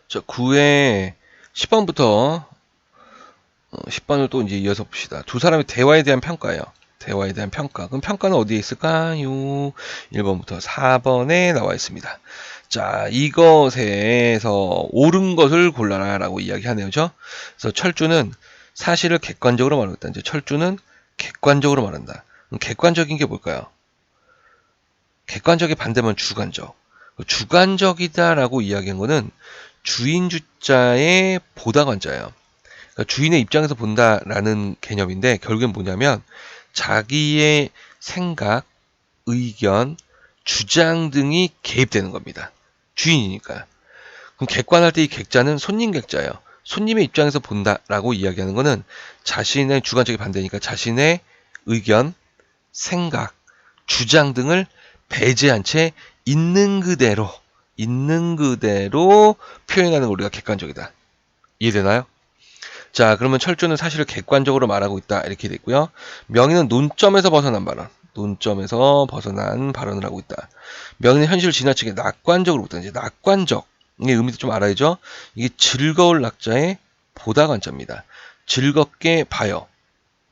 자, 9회 10번부터 10번을 또 이제 이어서 봅시다. 두 사람의 대화에 대한 평가예요. 대화에 대한 평가. 그럼 평가는 어디에 있을까요? 1번부터 4번에 나와 있습니다. 자, 이것에서 옳은 것을 골라라 라고 이야기하네요. 그죠? 그래서 철주는 사실을 객관적으로 말하고 있다. 이제 철주는 객관적으로 말한다. 그럼 객관적인 게 뭘까요? 객관적의 반대면 주관적. 주관적이다라고 이야기한 거는 주인 주자의 보다 관자예요. 그러니까 주인의 입장에서 본다라는 개념인데 결국엔 뭐냐면 자기의 생각, 의견, 주장 등이 개입되는 겁니다. 주인이니까. 그럼 객관할 때 이 객자는 손님 객자예요. 손님의 입장에서 본다라고 이야기하는 거는 자신의 주관적인 반대니까 자신의 의견, 생각, 주장 등을 배제한 채 있는 그대로 표현하는 걸 우리가 객관적이다. 이해되나요? 자, 그러면 철주는 사실을 객관적으로 말하고 있다. 이렇게 됐고요. 명의는 논점에서 벗어난 발언. 논점에서 벗어난 발언을 하고 있다. 명의는 현실을 지나치게 낙관적으로 보다. 이제 낙관적. 이 의미도 좀 알아야죠. 이게 즐거울 낙자의 보다 관자입니다. 즐겁게 봐요.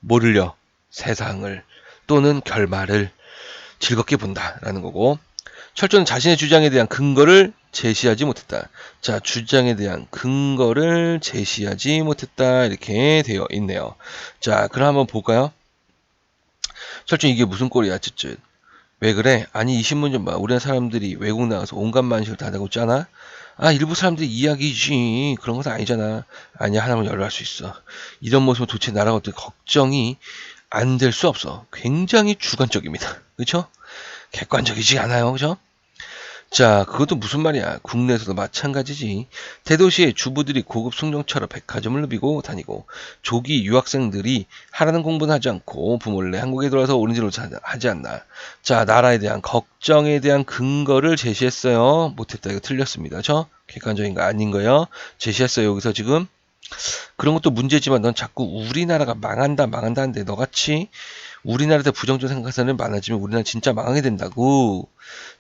뭐를요? 세상을 또는 결말을 즐겁게 본다라는 거고. 철저는 자신의 주장에 대한 근거를 제시하지 못했다. 자, 주장에 대한 근거를 제시하지 못했다. 이렇게 되어 있네요. 자, 그럼 한번 볼까요? 철저 이게 무슨 꼴이야, 쯧쯧. 왜 그래? 아니, 이 신문 좀 봐. 우리나라 사람들이 외국 나가서 온갖 만식을 다 하고 있잖아. 아, 일부 사람들이 이야기지. 그런 것은 아니잖아. 아니야, 하나만 열어할 수 있어. 이런 모습은 도대체 나라가 어떻게 걱정이 안 될 수 없어. 굉장히 주관적입니다. 그쵸? 객관적이지 않아요. 그죠? 자, 그것도 무슨 말이야. 국내에서도 마찬가지지. 대도시의 주부들이 고급 승용차로 백화점을 누비고 다니고 조기 유학생들이 하라는 공부는 하지 않고 부모를 내 한국에 돌아서 오른지로 하지 않나. 자, 나라에 대한 걱정에 대한 근거를 제시했어요. 못했다. 이거 틀렸습니다. 저 객관적인 거 아닌 거예요. 제시했어요. 여기서 지금. 그런 것도 문제지만 넌 자꾸 우리나라가 망한다 하는데 너같이 우리나라에 부정적 생각하는 많아지면 우리나라 진짜 망하게 된다고.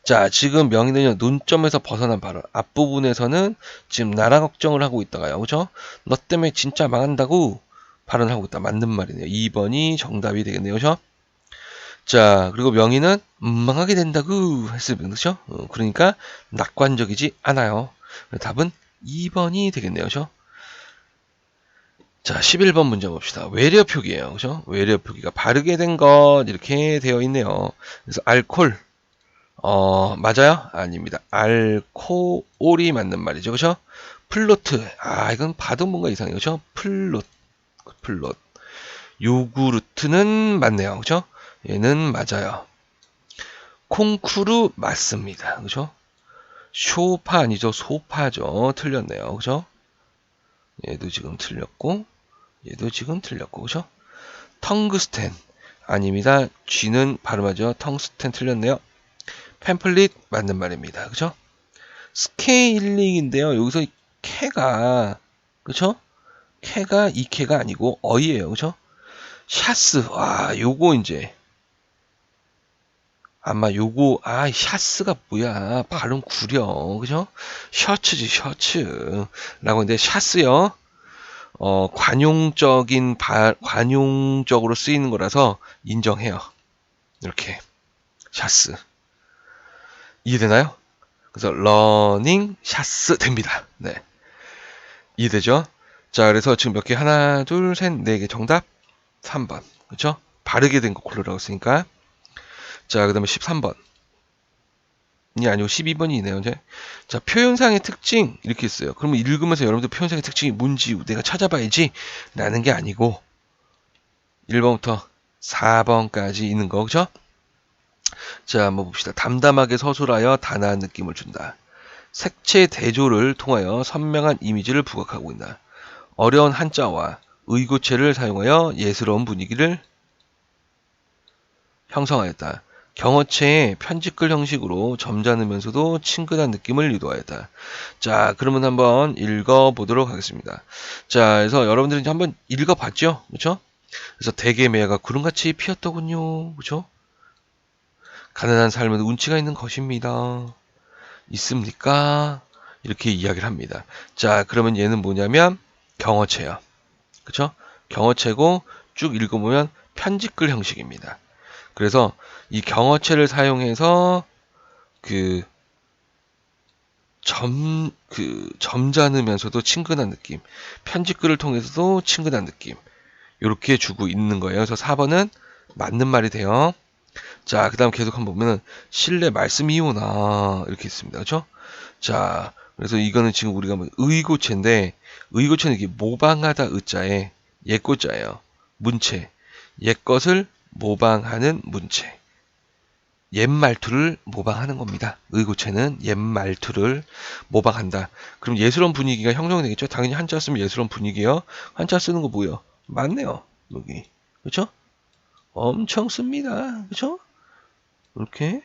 자, 지금 명의는 논점에서 벗어난 발언. 앞부분에서는 지금 나라 걱정을 하고 있다가요. 그죠? 너 때문에 진짜 망한다고 발언하고 있다. 맞는 말이네요. 2번이 정답이 되겠네요. 그죠? 자, 그리고 명의는 망하게 된다고 했으면, 그죠? 그러니까 낙관적이지 않아요. 답은 2번이 되겠네요. 그죠? 자, 11번 문제 봅시다. 외려 표기예요. 그죠? 외려 표기가 바르게 된 것 이렇게 되어 있네요. 그래서 알콜 맞아요? 아닙니다. 알코올이 맞는 말이죠. 그죠? 플로트. 아, 이건 봐도 뭔가 이상해요. 그죠? 플롯. 요구르트는 맞네요. 그죠? 얘는 맞아요. 콩쿠르 맞습니다. 그죠? 쇼파 아니죠? 소파죠. 틀렸네요. 그죠? 얘도 지금 틀렸고, 얘도 지금 틀렸고, 그죠? 텅그스텐. 아닙니다. G는 발음하죠. 텅스텐 틀렸네요. 팸플릿 맞는 말입니다. 그죠? 스케일링인데요. 여기서 캐가 그쵸? 캐가 이 캐가 아니고 어이예요. 그쵸? 샤스. 와, 요거 이제 아마 요거 샤스가 뭐야? 발음 구려. 그죠? 셔츠지, 셔츠. 라고 했는데 샤스요. 관용적으로 쓰이는 거라서 인정해요. 이렇게 샤스. 이해되나요? 그래서 러닝 샤스 됩니다. 네. 이해되죠? 자, 그래서 지금 몇 개? 하나, 둘, 셋, 네 개. 정답 3번. 그쵸? 바르게 된 거 고르라고 했으니까. 자, 그 다음에 13번. 이 아니고 12번이네요, 이제. 자, 표현상의 특징. 이렇게 있어요. 그러면 읽으면서 여러분들 표현상의 특징이 뭔지 내가 찾아봐야지. 라는 게 아니고, 1번부터 4번까지 있는 거, 그죠? 자, 한번 봅시다. 담담하게 서술하여 단아한 느낌을 준다. 색채 대조를 통하여 선명한 이미지를 부각하고 있다. 어려운 한자와 의고체를 사용하여 예스러운 분위기를 형성하였다. 경어체의 편집글 형식으로 점잖으면서도 친근한 느낌을 유도하였다. 자, 그러면 한번 읽어보도록 하겠습니다. 자, 그래서 여러분들이 한번 읽어봤죠? 그렇죠? 그래서 대개매화가 구름같이 피었더군요. 그렇죠? 가난한 삶은 운치가 있는 것입니다. 있습니까? 이렇게 이야기를 합니다. 자, 그러면 얘는 뭐냐면 경어체예요. 그쵸? 경어체고 쭉 읽어보면 편집글 형식입니다. 그래서 이 경어체를 사용해서 그 점잖으면서도 친근한 느낌, 편집글을 통해서도 친근한 느낌, 이렇게 주고 있는 거예요. 그래서 4번은 맞는 말이 돼요. 자, 그 다음 계속 한번 보면은 신뢰 말씀이 오나 이렇게 있습니다. 그렇죠? 자, 그래서 이거는 지금 우리가 뭐 의고체인데 의고체는 이게 모방하다 의자에 옛고자예요. 문체. 옛것을 모방하는 문체. 옛 말투를 모방하는 겁니다. 의고체는 옛 말투를 모방한다. 그럼 예스러운 분위기가 형성이 되겠죠? 당연히 한자 쓰면 예스러운 분위기요. 한자 쓰는 거 뭐예요? 맞네요. 여기. 그렇죠? 엄청 씁니다. 그렇죠? 이렇게.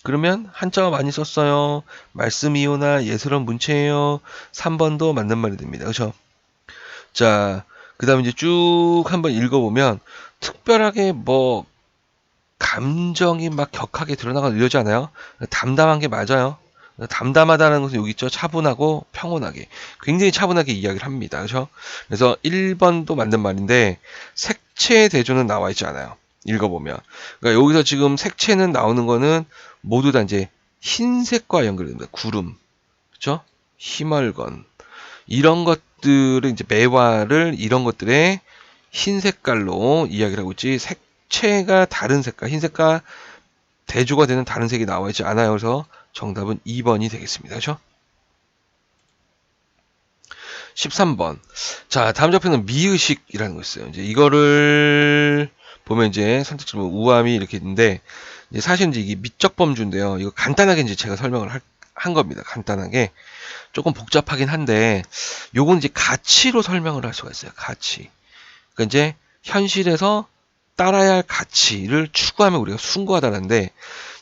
그러면 한자가 많이 썼어요. 말씀이오나 예스러운 문체예요. 3번도 맞는 말이 됩니다. 그렇죠? 자, 그 다음에 이제 쭉 한번 읽어보면 특별하게 뭐 감정이 막 격하게 드러나거나 이러지 않아요. 담담한 게 맞아요. 담담하다는 것은 여기 있죠. 차분하고 평온하게. 굉장히 차분하게 이야기를 합니다. 그렇죠? 그래서 1번도 맞는 말인데 색채 대조는 나와 있지 않아요. 읽어보면. 그러니까 여기서 지금 색채는 나오는 거는 모두 다 이제 흰색과 연결됩니다. 구름. 그렇죠? 희멀건. 이런 것들을 이제 매화를 이런 것들의 흰 색깔로 이야기를 하고 있지 색채가 다른 색깔, 흰색과 대조가 되는 다른 색이 나와 있지 않아요. 그래서 정답은 2번이 되겠습니다. 그렇죠? 13번. 자, 다음 좌표는 미의식이라는 거 있어요. 이제 이거를 보면 이제 선택지 뭐 우함이 이렇게 있는데 이제 사실 이제 이게 미적 범주인데요. 이거 간단하게 이제 제가 설명을 한 겁니다. 간단하게. 조금 복잡하긴 한데 요건 이제 가치로 설명을 할 수가 있어요. 가치. 그러니까 이제 현실에서 따라야 할 가치를 추구하면 우리가 숭고하다는데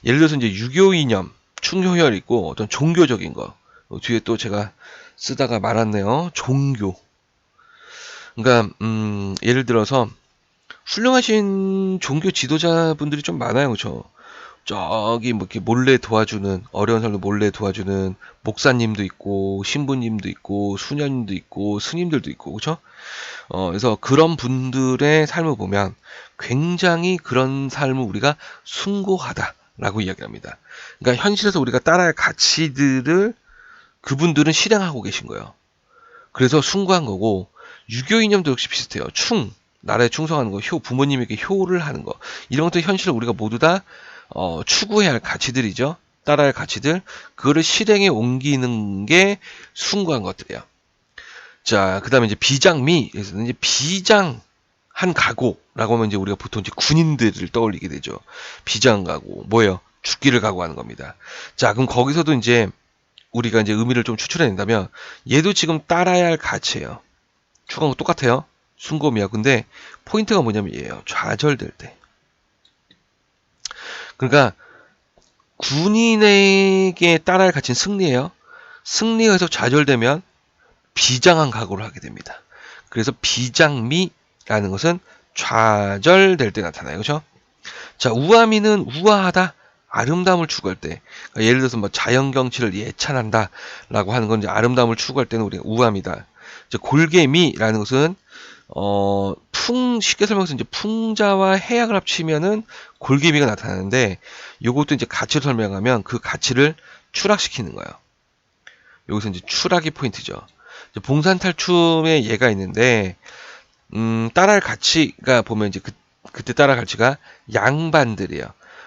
예를 들어서 이제 유교 이념, 충효혈 있고 어떤 종교적인 거 뒤에 또 제가 쓰다가 말았네요. 종교. 그러니까 예를 들어서 훌륭하신 종교 지도자분들이 좀 많아요. 그렇죠? 저기 뭐 이렇게 몰래 도와주는 어려운 사람들 몰래 도와주는 목사님도 있고 신부님도 있고 수녀님도 있고 스님들도 있고 그렇죠? 그래서 그런 분들의 삶을 보면 굉장히 그런 삶을 우리가 숭고하다라고 이야기합니다. 그러니까 현실에서 우리가 따라할 가치들을 그분들은 실행하고 계신 거예요. 그래서 숭고한 거고 유교 이념도 역시 비슷해요. 나라에 충성하는 거, 부모님에게 효를 하는 거 이런 것도 현실을 우리가 모두 다 추구해야 할 가치들이죠. 따라야 할 가치들 그거를 실행에 옮기는 게 숭고한 것들이에요. 자, 그 다음에 이제 비장미, 그래서 이제 비장한 각오라고 하면 이제 우리가 보통 이제 군인들을 떠올리게 되죠. 비장 각오, 뭐예요? 죽기를 각오하는 겁니다. 자, 그럼 거기서도 이제 우리가 이제 의미를 좀 추출해낸다면 얘도 지금 따라야 할 가치예요. 추가한 거 똑같아요. 순검이야. 근데 포인트가 뭐냐면 얘예요. 좌절될 때. 그러니까 군인에게 따라야 할 가치는 승리예요. 승리에서 좌절되면 비장한 각오를 하게 됩니다. 그래서 비장미라는 것은 좌절될 때 나타나요. 그렇죠? 자, 우아미는 우아하다, 아름다움을 추구할 때. 그러니까 예를 들어서 뭐 자연 경치를 예찬한다라고 하는 건 이제 아름다움을 추구할 때는 우리가 우아미다. 이제 골개미라는 것은 쉽게 설명해서 이제 풍자와 해악을 합치면은 골개미가 나타나는데 요것도 이제 가치를 설명하면 그 가치를 추락시키는 거예요. 여기서 이제 추락이 포인트죠. 봉산탈춤에 예가 있는데 따라할 가치가 보면 이제 그때 따라할 가치가 양반들이에요.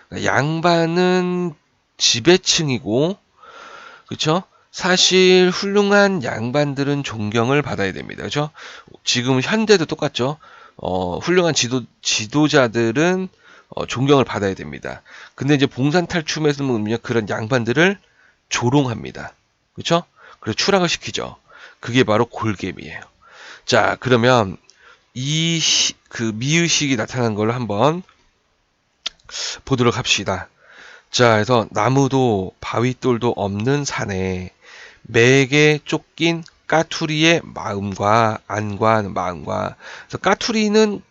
그러니까 양반은 지배층이고 그렇죠? 사실 훌륭한 양반들은 존경을 받아야 됩니다. 그렇죠? 지금 현대도 똑같죠. 훌륭한 지도자들은 존경을 받아야 됩니다. 근데 이제 봉산탈춤에서 보면 그런 양반들을 조롱합니다. 그렇죠? 그래서 추락을 시키죠. 그게 바로 골개미예요. 자, 그러면 그 미의식이 나타난 걸 한번 보도록 합시다. 자, 그래서 나무도 바위돌도 없는 산에 매게 쫓긴 까투리의 마음과 안과 마음과 그래서 까투리는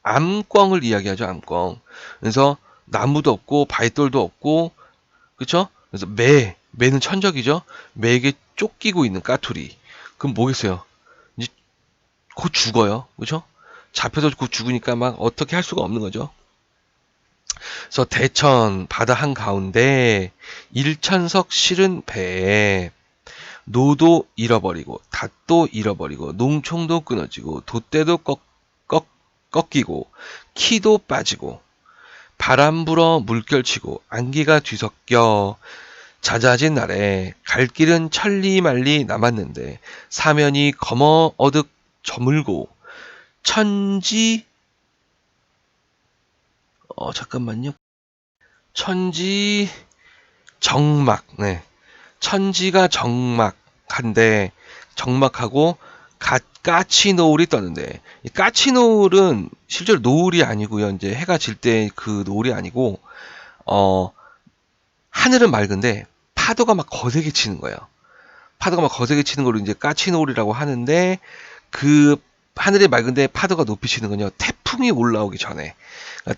암꿩을 이야기하죠. 암꿩. 그래서 나무도 없고 바위돌도 없고 그렇죠? 그래서 매는 천적이죠. 매에게 쫓기고 있는 까투리. 그럼 뭐겠어요? 이제 곧 죽어요. 그죠? 잡혀서 곧 죽으니까 막 어떻게 할 수가 없는 거죠. 그래서 대천 바다 한가운데 일천석 실은 배에 노도 잃어버리고 닷도 잃어버리고 농총도 끊어지고 돛대도 꺾이고 키도 빠지고 바람 불어 물결치고 안개가 뒤섞여 잦아진 날에 갈 길은 천리만리 남았는데 사면이 검어 어둑 저물고 천지 잠깐만요. 천지 정막. 네. 천지가 정막한데 정막하고 까치 노을이 떴는데 이 까치 노을은 실제로 노을이 아니고요. 이제 해가 질 때 그 노을이 아니고 하늘은 맑은데 파도가 막 거세게 치는 거예요. 파도가 막 거세게 치는 걸 이제 까치 노을이라고 하는데 그 하늘이 맑은데 파도가 높이 치는 건요. 태풍이 올라오기 전에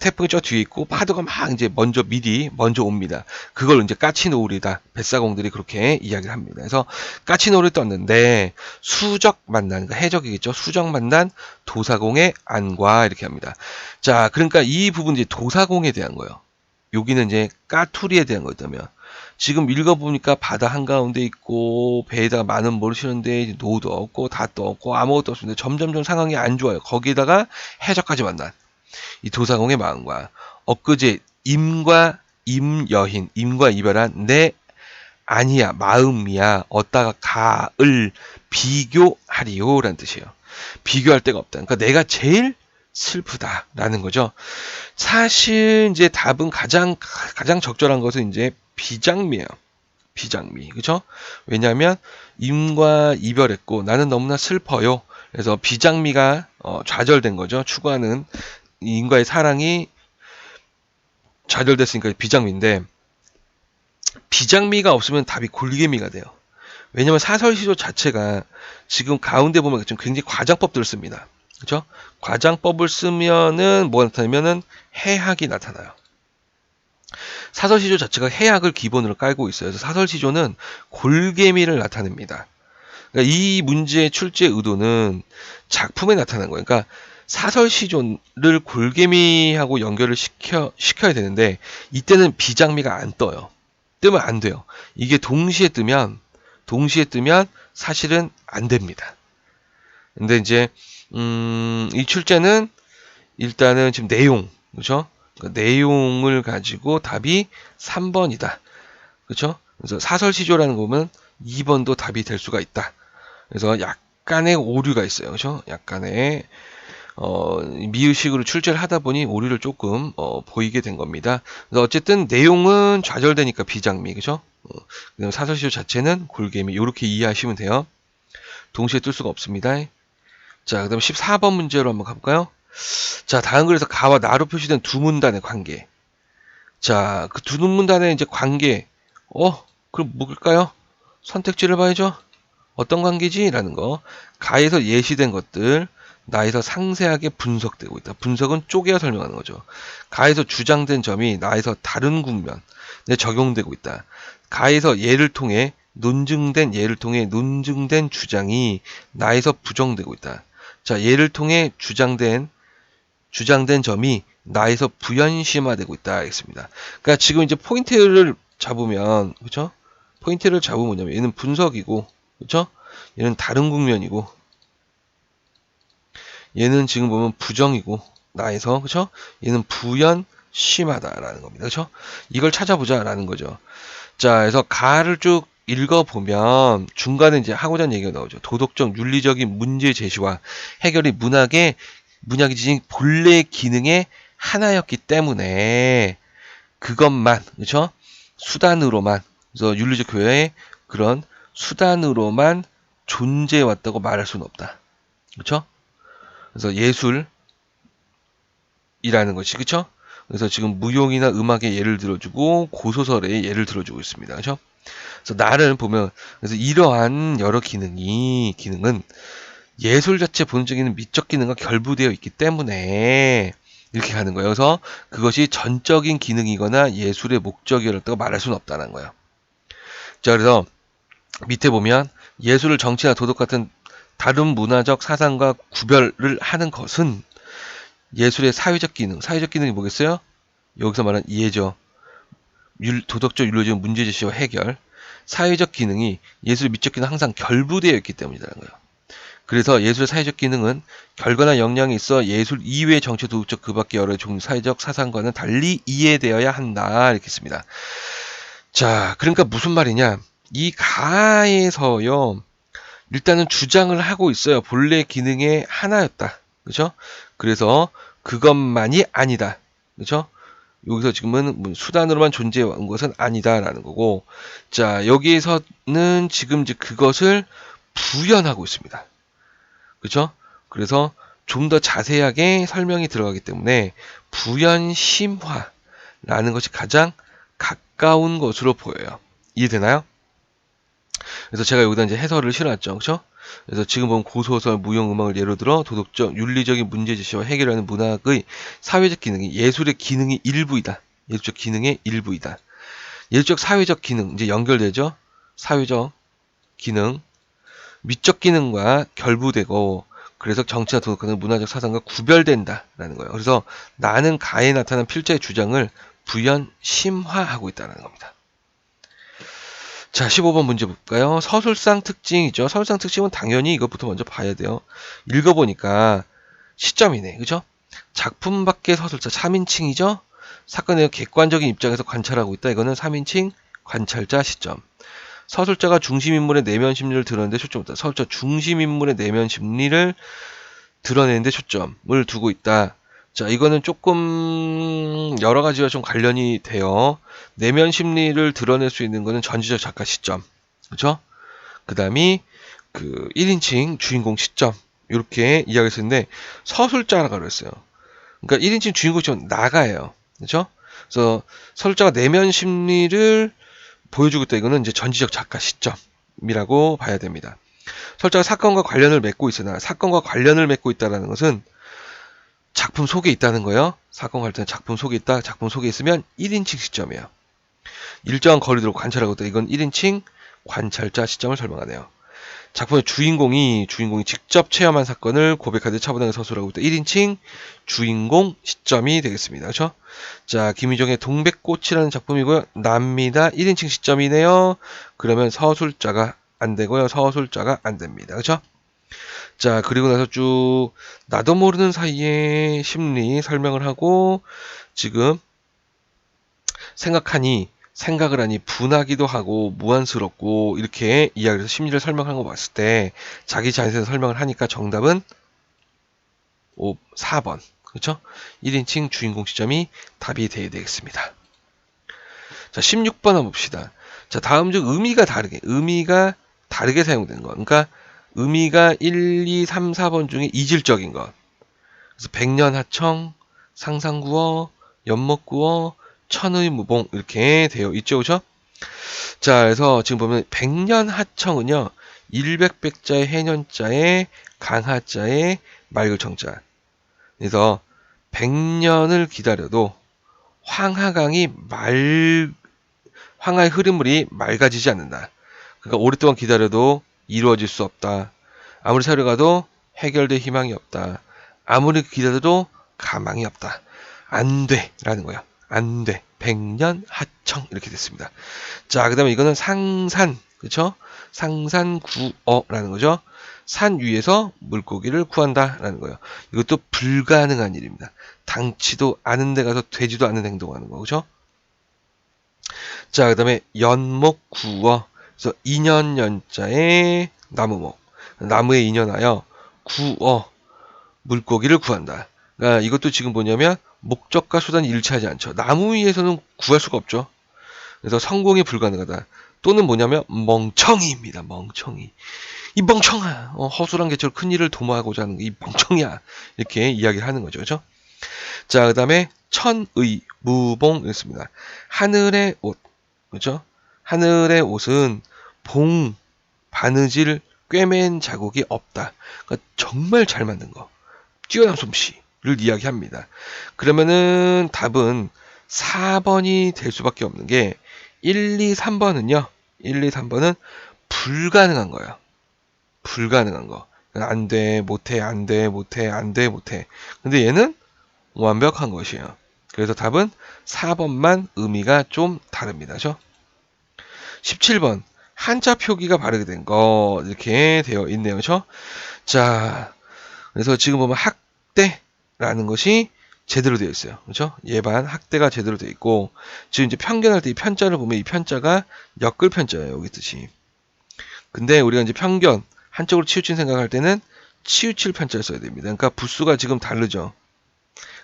태풍이 저 뒤에 있고 파도가 막 이제 미리 먼저 옵니다. 그걸 이제 까치노을이다. 뱃사공들이 그렇게 이야기를 합니다. 그래서 까치노을이 떴는데 수적 만난, 그러니까 해적이겠죠. 수적 만난 도사공의 안과 이렇게 합니다. 자, 그러니까 이 부분이 도사공에 대한 거예요. 여기는 이제 까투리에 대한 거였다면 지금 읽어보니까 바다 한가운데 있고 배에다가 많은 모를 실었는데 노도 없고 닷도 없고 아무것도 없습니다. 점점점 상황이 안 좋아요. 거기에다가 해적까지 만난 이 도사공의 마음과 엊그제 임과 임여인 임과 이별한 내 아니야 마음이야 얻다가 가을 비교하리요라는 뜻이에요. 비교할 데가 없다. 그러니까 내가 제일 슬프다라는 거죠. 사실 이제 답은 가장 적절한 것은 이제 비장미예요. 비장미. 그죠? 왜냐하면 임과 이별했고 나는 너무나 슬퍼요. 그래서 비장미가 좌절된 거죠. 추구하는 임과의 사랑이 좌절됐으니까 비장미인데 비장미가 없으면 답이 골개미가 돼요. 왜냐면 사설시조 자체가 지금 가운데 보면 좀 굉장히 과장법들을 씁니다. 그렇죠? 과장법을 쓰면은 뭐가 나타나면은 해학이 나타나요. 사설시조 자체가 해학을 기본으로 깔고 있어요. 그래서 사설시조는 골개미를 나타냅니다. 그러니까 이 문제의 출제 의도는 작품에 나타난 거예요. 그러니까 사설시조를 골개미하고 연결을 시켜야 되는데 이때는 비장미가 안 떠요. 뜨면 안 돼요. 이게 동시에 뜨면 사실은 안 됩니다. 근데 이제 이 출제는 일단은 지금 내용, 그렇죠? 그러니까 내용을 가지고 답이 3번이다. 그렇죠? 그래서 사설시조라는 거 보면 2번도 답이 될 수가 있다. 그래서 약간의 오류가 있어요. 그렇죠? 약간의 미의식으로 출제를 하다 보니 오류를 조금 보이게 된 겁니다. 그래서 어쨌든 내용은 좌절되니까 비장미, 그죠? 사설시조 자체는 골개미 이렇게 이해하시면 돼요. 동시에 뜰 수가 없습니다. 자, 그다음 14번 문제로 한번 가볼까요? 자, 다음 글에서 가와 나로 표시된 두 문단의 관계. 자, 그 두 문단의 이제 관계. 그럼 뭘까요? 선택지를 봐야죠. 어떤 관계지? 라는 거. 가에서 예시된 것들. 나에서 상세하게 분석되고 있다. 분석은 쪼개어 설명하는 거죠. 가에서 주장된 점이 나에서 다른 국면에 적용되고 있다. 가에서 예를 통해 논증된 주장이 나에서 부정되고 있다. 자, 예를 통해 주장된 점이 나에서 부연심화되고 있다 하겠습니다. 그러니까 지금 이제 포인트를 잡으면 그렇죠? 포인트를 잡으면 뭐냐면 얘는 분석이고 그렇죠? 얘는 다른 국면이고 얘는 지금 보면 부정이고 나에서 그렇죠? 얘는 부연심하다라는 겁니다. 그렇죠? 이걸 찾아보자라는 거죠. 자, 그래서 가를 쭉 읽어보면 중간에 이제 하고자 하는 얘기가 나오죠. 도덕적, 윤리적인 문제 제시와 해결이 문학이 지닌 본래 기능의 하나였기 때문에 그것만, 그렇죠? 수단으로만, 그래서 윤리적 교회의 그런 수단으로만 존재해왔다고 말할 수는 없다. 그렇죠? 그래서 예술이라는 것이, 그렇죠? 그래서 지금 무용이나 음악의 예를 들어주고 고소설의 예를 들어주고 있습니다. 그렇죠? 그래서 나를 보면 그래서 이러한 여러 기능은 예술 자체 본질적인 미적 기능과 결부되어 있기 때문에 이렇게 가는 거예요. 그래서 그것이 전적인 기능이거나 예술의 목적이었다고 말할 수는 없다는 거예요. 자, 그래서 밑에 보면 예술을 정치나 도덕 같은 다른 문화적 사상과 구별을 하는 것은 예술의 사회적 기능. 사회적 기능이 뭐겠어요? 여기서 말하는 이해죠. 도덕적 윤리적 문제제시와 해결. 사회적 기능이 예술의 미적 기능 항상 결부되어 있기 때문이라는 거예요. 그래서 예술의 사회적 기능은 결과나 역량이 있어 예술 이외의 정치, 도덕적 그 밖의 여러 종류 사회적 사상과는 달리 이해되어야 한다. 이렇게 했습니다. 자, 그러니까 무슨 말이냐. 이 가에서요. 일단은 주장을 하고 있어요. 본래 기능의 하나였다. 그죠? 그래서 그것만이 아니다. 그죠? 여기서 지금은 수단으로만 존재한 것은 아니다라는 거고, 자, 여기에서는 지금 이제 그것을 부연하고 있습니다. 그죠? 그래서 좀 더 자세하게 설명이 들어가기 때문에 부연심화라는 것이 가장 가까운 것으로 보여요. 이해되나요? 그래서 제가 여기다 이제 해설을 실어놨죠. 그렇죠? 그래서 지금 보면 고소설, 무용, 음악을 예로 들어 도덕적, 윤리적인 문제제시와 해결하는 문학의 사회적 기능이 예술의 기능이 일부이다. 예술적 기능의 일부이다. 예술적 사회적 기능 이제 연결되죠. 사회적 기능, 미적 기능과 결부되고 그래서 정치나 도덕과는 문화적 사상과 구별된다라는 거예요. 그래서 나는 가에 나타난 필자의 주장을 부연 심화하고 있다는 겁니다. 자, 15번 문제 볼까요? 서술상 특징이죠. 서술상 특징은 당연히 이것부터 먼저 봐야 돼요. 읽어보니까 시점이네. 그죠? 작품 밖의 서술자 3인칭이죠? 사건의 객관적인 입장에서 관찰하고 있다. 이거는 3인칭 관찰자 시점. 서술자가 중심인물의 내면 심리를 드러내는데 초점을 둔다. 서술자 중심인물의 내면 심리를 드러내는데 초점을 두고 있다. 자, 이거는 조금 여러 가지와 좀 관련이 돼요. 내면 심리를 드러낼 수 있는 거는 전지적 작가 시점. 그죠? 그 다음이 그 1인칭 주인공 시점. 이렇게 이야기했었는데 서술자라고 그랬어요. 그러니까 1인칭 주인공 시점 나가예요. 그죠? 그래서 서술자가 내면 심리를 보여주고 있다. 이거는 이제 전지적 작가 시점이라고 봐야 됩니다. 서술자가 사건과 관련을 맺고 있으나 사건과 관련을 맺고 있다는 것은 작품 속에 있다는 거예요. 사건 관련 작품 속에 있다. 작품 속에 있으면 1인칭 시점이에요. 일정한 거리로 관찰하고 있다. 이건 1인칭 관찰자 시점을 설명하네요. 작품의 주인공이 직접 체험한 사건을 고백하듯 차분하게 서술하고 있다. 1인칭 주인공 시점이 되겠습니다. 그렇죠? 자, 김희정의 동백꽃이라는 작품이고요. 납니다. 1인칭 시점이네요. 그러면 서술자가 안 되고요. 서술자가 안 됩니다. 그렇죠? 자, 그리고 나서 쭉 나도 모르는 사이에 심리 설명을 하고 지금 생각을 하니 분하기도 하고 무안스럽고 이렇게 이야기해서 심리를 설명한 거 봤을 때 자기 자신에 설명을 하니까 정답은 4번. 그렇죠? 1인칭 주인공 시점이 답이 돼야 되겠습니다. 자, 16번 한번 봅시다. 자, 다음 중 의미가 다르게 사용된 거. 그러니까 의미가 1, 2, 3, 4번 중에 이질적인 것. 그래서 백년하청, 상상구어, 연목구어, 천의무봉 이렇게 되어 있죠. 그죠? 자, 그래서 지금 보면 백년하청은요. 일백백자의 해년자에 강하자에 맑을청자. 그래서 100년을 기다려도 황하의 흐름물이 맑아지지 않는다. 그러니까 오랫동안 기다려도 이루어질 수 없다. 아무리 사려가도 해결될 희망이 없다. 아무리 기다려도 가망이 없다. 안 돼. 라는 거예요. 안 돼. 백년하청. 이렇게 됐습니다. 자, 그 다음에 이거는 상산. 그쵸? 상산구어라는 거죠. 산 위에서 물고기를 구한다. 라는 거예요. 이것도 불가능한 일입니다. 당치도 않은 데 가서 되지도 않는 행동하는 거. 그죠? 자, 그 다음에 연목구어. 그래서 인연연자에 나무목. 나무에 인연하여 구어. 물고기를 구한다. 그러니까 이것도 지금 뭐냐면 목적과 수단이 일치하지 않죠. 나무 위에서는 구할 수가 없죠. 그래서 성공이 불가능하다. 또는 뭐냐면 멍청이입니다. 멍청이. 이 멍청아. 허술한 개처럼 큰 일을 도모하고자 하는 이 멍청이야. 이렇게 이야기를 하는 거죠. 그렇죠? 자, 그 다음에 천의 무봉 이랬습니다. 하늘의 옷. 그렇죠? 하늘의 옷은 바느질 꿰맨 자국이 없다. 그러니까 정말 잘 만든 거. 뛰어난 솜씨를 이야기합니다. 그러면은 답은 4번이 될 수밖에 없는 게 1, 2, 3번은요. 1, 2, 3번은 불가능한 거예요. 불가능한 거. 안 돼, 못해, 안 돼, 못해, 안 돼, 못해. 근데 얘는 완벽한 것이에요. 그래서 답은 4번만 의미가 좀 다릅니다. 그죠? 17번. 한자 표기가 바르게 된 거. 이렇게 되어 있네요. 그죠? 자, 그래서 지금 보면 학대라는 것이 제대로 되어 있어요. 그죠? 예반 학대가 제대로 되어 있고, 지금 이제 편견할 때 이 편자를 보면 이 편자가 엮을 편자예요. 여기 뜻이. 근데 우리가 이제 편견, 한쪽으로 치우친 생각할 때는 치우칠 편자를 써야 됩니다. 그러니까 부수가 지금 다르죠.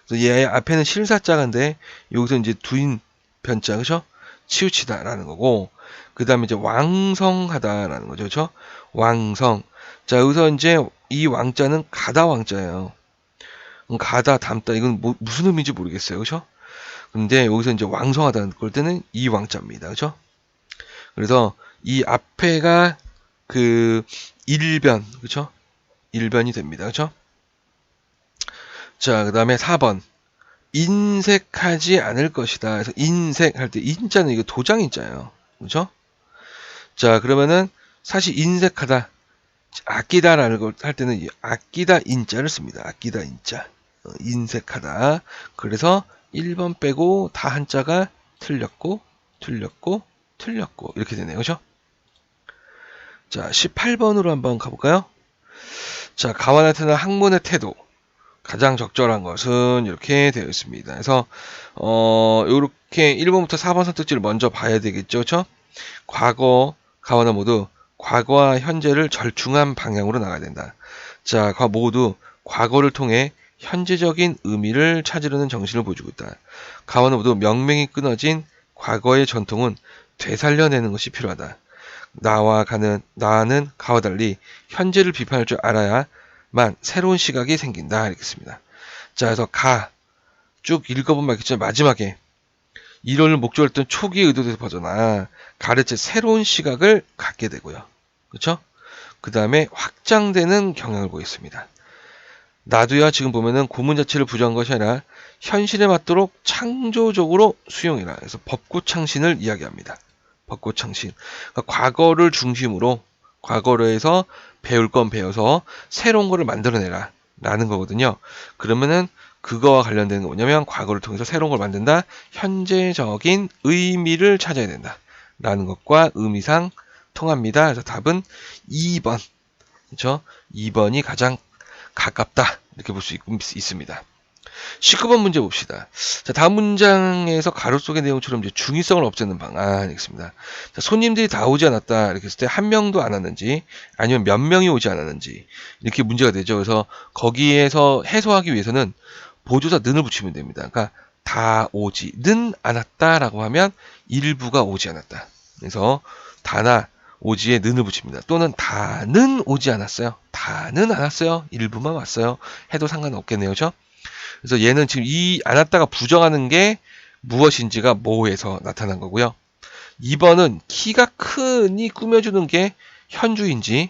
그래서 얘 앞에는 실사자인데 여기서 이제 두인 편자, 그죠? 치우치다라는 거고, 그 다음에 이제 왕성하다라는 거죠. 그죠? 왕성. 자, 여기서 이제 이 왕자는 가다 왕자예요. 가다, 담다, 이건 무슨 의미인지 모르겠어요. 그죠? 근데 여기서 이제 왕성하다는 걸 때는 이 왕자입니다. 그죠? 그래서 이 앞에가 그 일변, 그죠? 일변이 됩니다. 그죠? 자, 그 다음에 4번. 인색하지 않을 것이다. 그래서 인색할 때 인자는 이거 도장인자예요. 그죠? 자, 그러면은 사실 인색하다, 아끼다라는 걸 할 때는 이 아끼다 인자를 씁니다. 아끼다 인자. 인색하다. 그래서 1번 빼고 다 한자가 틀렸고 틀렸고 틀렸고 이렇게 되네요. 그죠? 자, 18번으로 한번 가볼까요? 자, 가와 나타난 학문의 태도. 가장 적절한 것은 이렇게 되어 있습니다. 그래서 요렇게 1번부터 4번 선택지를 먼저 봐야 되겠죠. 그렇죠? 과거, 가와나 모두 과거와 현재를 절충한 방향으로 나가야 된다. 자, 모두 과거를 통해 현재적인 의미를 찾으려는 정신을 보여주고 있다. 가와나 모두 명명이 끊어진 과거의 전통은 되살려내는 것이 필요하다. 나는 가와 달리 현재를 비판할 줄 알아야만 새로운 시각이 생긴다. 이렇게 씁니다. 자, 그래서 쭉 읽어보면 알겠지만 마지막에 이론을 목적으로 했던 초기의 의도에서 벗어나 가르쳐 새로운 시각을 갖게 되고요. 그렇죠? 그 다음에 확장되는 경향을 보였습니다. 나도야 지금 보면은 고문 자체를 부정한 것이 아니라 현실에 맞도록 창조적으로 수용해라. 그래서 법고창신을 이야기합니다. 법고창신. 그러니까 과거를 중심으로 과거로 해서 배울 건 배워서 새로운 거를 만들어내라 라는 거거든요. 그러면은 그거와 관련된 게 뭐냐면 과거를 통해서 새로운 걸 만든다. 현재적인 의미를 찾아야 된다. 라는 것과 의미상 통합니다. 그래서 답은 2번. 그렇죠? 2번이 가장 가깝다. 이렇게 볼 수 있습니다. 19번 문제 봅시다. 자, 다음 문장에서 가로 속의 내용처럼 이제 중의성을 없애는 방안이겠습니다. 자, 손님들이 다 오지 않았다. 이렇게 했을 때 한 명도 안 왔는지 아니면 몇 명이 오지 않았는지 이렇게 문제가 되죠. 그래서 거기에서 해소하기 위해서는 보조사 는을 붙이면 됩니다. 그러니까 다 오지는 않았다라고 하면 일부가 오지 않았다. 그래서 다나 오지에 는을 붙입니다. 또는 다는 오지 않았어요. 다는 안 왔어요. 일부만 왔어요. 해도 상관없겠네요. 그죠? 그래서 얘는 지금 이 안 왔다가 부정하는 게 무엇인지가 모호해서 나타난 거고요. 2번은 키가 크니 꾸며주는 게 현주인지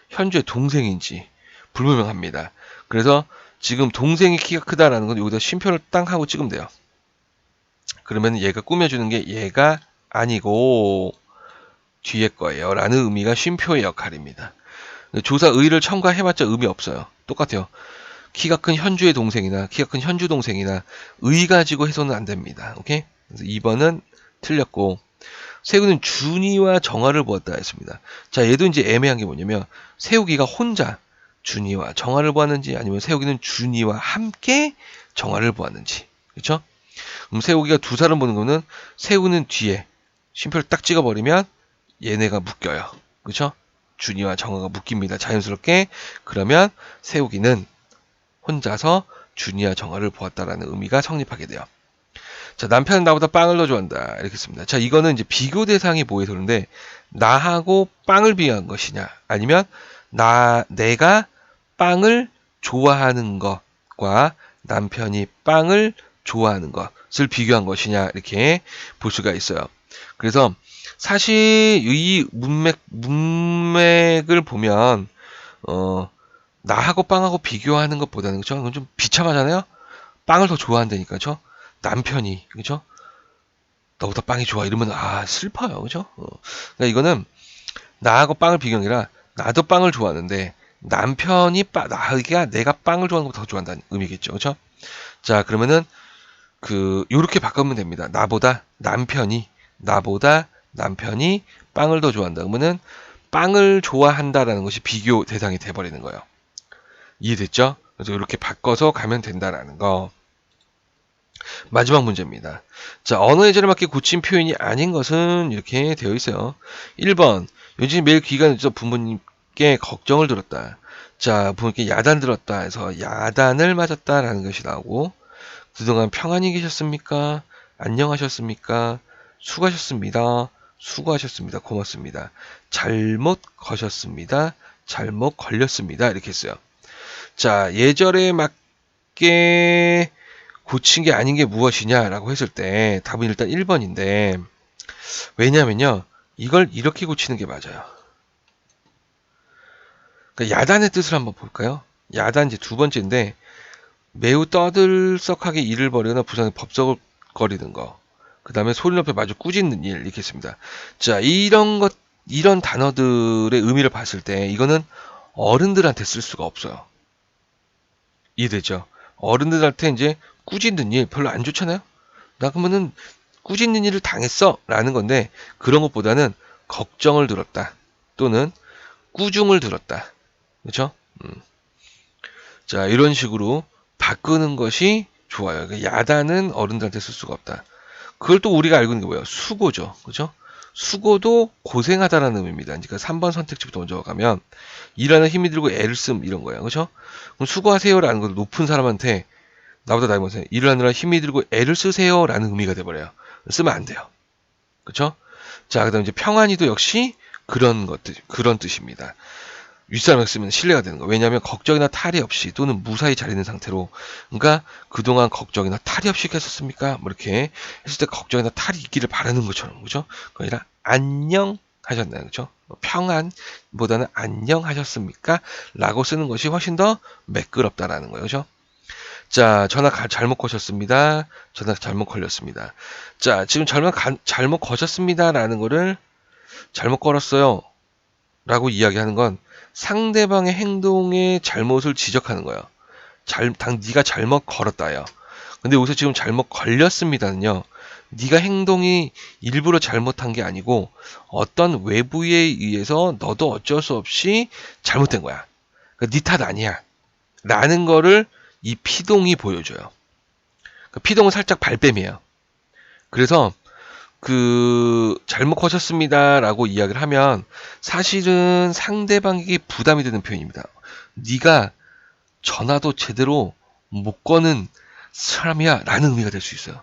현주의 동생인지 불분명합니다. 그래서 지금 동생이 키가 크다라는 건 여기다 쉼표를 땅 하고 찍으면 돼요. 그러면 얘가 꾸며주는 게 얘가 아니고 뒤에 거예요 라는 의미가 쉼표의 역할입니다. 조사 의의를 첨가해봤자 의미 없어요. 똑같아요. 키가 큰 현주의 동생이나 키가 큰 현주 동생이나 의 가지고 해서는 안 됩니다. 오케이? 그래서 2번은 틀렸고 세우기는 준이와 정화를 보았다 했습니다. 자, 얘도 이제 애매한 게 뭐냐면 세우기가 혼자 준이와 정화를 보았는지 아니면 세우기는 준이와 함께 정화를 보았는지. 그렇죠? 그럼 세우기가 두 사람 보는 거는 세우는 뒤에 쉼표를 딱 찍어버리면 얘네가 묶여요. 그렇죠? 준이와 정화가 묶입니다. 자연스럽게. 그러면 세우기는 혼자서 준이와 정화를 보았다라는 의미가 성립하게 돼요. 자, 남편은 나보다 빵을 더 좋아한다. 이렇게 씁니다. 자, 이거는 이제 비교 대상이 뭐해서 그런데 나하고 빵을 비교한 것이냐 아니면 내가 빵을 좋아하는 것과 남편이 빵을 좋아하는 것을 비교한 것이냐 이렇게 볼 수가 있어요. 그래서 사실 이 문맥을 보면 나하고 빵하고 비교하는 것보다는 그죠? 이건 좀 비참하잖아요. 빵을 더 좋아한다니까, 그죠? 남편이 그죠? 너보다 빵이 좋아 이러면 슬퍼요. 그죠? 그러니까 이거는 나하고 빵을 비교한 게 아니라 나도 빵을 좋아하는데 남편이 나가 내가 빵을 좋아하는 것보다 더 좋아한다는 의미겠죠. 그죠? 자, 그러면은 요렇게 바꾸면 됩니다. 나보다 남편이 빵을 더 좋아한다. 그러면은 빵을 좋아한다라는 것이 비교 대상이 돼버리는 거예요. 이해됐죠? 그래서 이렇게 바꿔서 가면 된다라는 거. 마지막 문제입니다. 자, 언어 예절에 맞게 고친 표현이 아닌 것은 이렇게 되어 있어요. 1번, 요즘 매일 귀가 늦어 부모님께 걱정을 들었다. 자, 부모님께 야단 들었다 해서 야단을 맞았다라는 것이 나오고, 그동안 평안히 계셨습니까? 안녕하셨습니까? 수고하셨습니다. 수고하셨습니다. 고맙습니다. 잘못 거셨습니다. 잘못 걸렸습니다. 이렇게 했어요. 자, 예절에 맞게 고친 게 아닌 게 무엇이냐라고 했을 때 답은 일단 1번인데, 왜냐면요, 이걸 이렇게 고치는 게 맞아요. 그러니까 야단의 뜻을 한번 볼까요? 야단 이제 두 번째인데, 매우 떠들썩하게 일을 벌이거나 부상에 법석거리는 거. 그 다음에 소리 높여 마주 꾸짖는 일, 이렇게 했습니다. 자, 이런 단어들의 의미를 봤을 때, 이거는 어른들한테 쓸 수가 없어요. 이해되죠? 어른들한테 이제 꾸짖는 일 별로 안 좋잖아요? 나 그러면은 꾸짖는 일을 당했어 라는 건데, 그런 것보다는 걱정을 들었다 또는 꾸중을 들었다, 그렇죠? 자, 이런 식으로 바꾸는 것이 좋아요. 그러니까 야단은 어른들한테 쓸 수가 없다. 그걸 또 우리가 알고 있는 게 뭐예요? 수고죠, 그렇죠? 수고도 고생하다라는 의미입니다. 그러니까 3번 선택지부터 먼저 가면, 일하는 힘이 들고 애를 씀, 이런 거예요, 그렇죠? 그럼 수고하세요라는 건 높은 사람한테, 나보다 나이 많으세요, 일을 하느라 힘이 들고 애를 쓰세요라는 의미가 돼버려요. 쓰면 안 돼요. 그쵸? 자, 그 다음 이제 평안히도 역시 그런 뜻입니다. 윗사람에게 쓰면 신뢰가 되는 거. 왜냐하면 걱정이나 탈이 없이 또는 무사히 잘 있는 상태로, 그러니까 그동안 걱정이나 탈이 없이 계셨습니까? 뭐 이렇게 했을 때 걱정이나 탈이 있기를 바라는 것처럼, 그죠? 그게 아니라 안녕 하셨나요? 그죠? 평안보다는 안녕 하셨습니까? 라고 쓰는 것이 훨씬 더 매끄럽다라는 거예요. 그죠? 자, 잘못 거셨습니다. 전화 잘못 걸렸습니다. 자, 지금 잘못 거셨습니다라는 거를 잘못 걸었어요 라고 이야기하는 건 상대방의 행동의 잘못을 지적하는 거예요. 네가 잘못 걸었다요. 근데 여기서 지금 잘못 걸렸습니다는요, 네가 행동이 일부러 잘못한 게 아니고 어떤 외부에 의해서 너도 어쩔 수 없이 잘못된 거야. 그러니까 네 탓 아니야 라는 거를 이 피동이 보여줘요. 그러니까 피동은 살짝 발뺌이에요. 그래서 잘못 거셨습니다라고 이야기를 하면 사실은 상대방에게 부담이 되는 표현입니다. 네가 전화도 제대로 못 거는 사람이야 라는 의미가 될 수 있어요.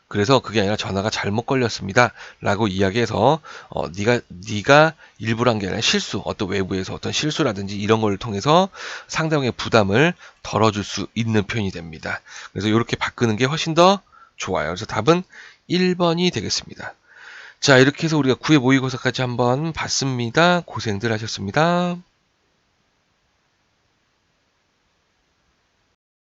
그래서 그게 아니라 전화가 잘못 걸렸습니다 라고 이야기해서, 네가 일부러 한 게 아니라 실수, 어떤 외부에서 어떤 실수라든지 이런 걸 통해서 상대방의 부담을 덜어줄 수 있는 표현이 됩니다. 그래서 이렇게 바꾸는 게 훨씬 더 좋아요. 그래서 답은 1번이 되겠습니다. 자, 이렇게 해서 우리가 9회 모의고사까지 한번 봤습니다. 고생들 하셨습니다.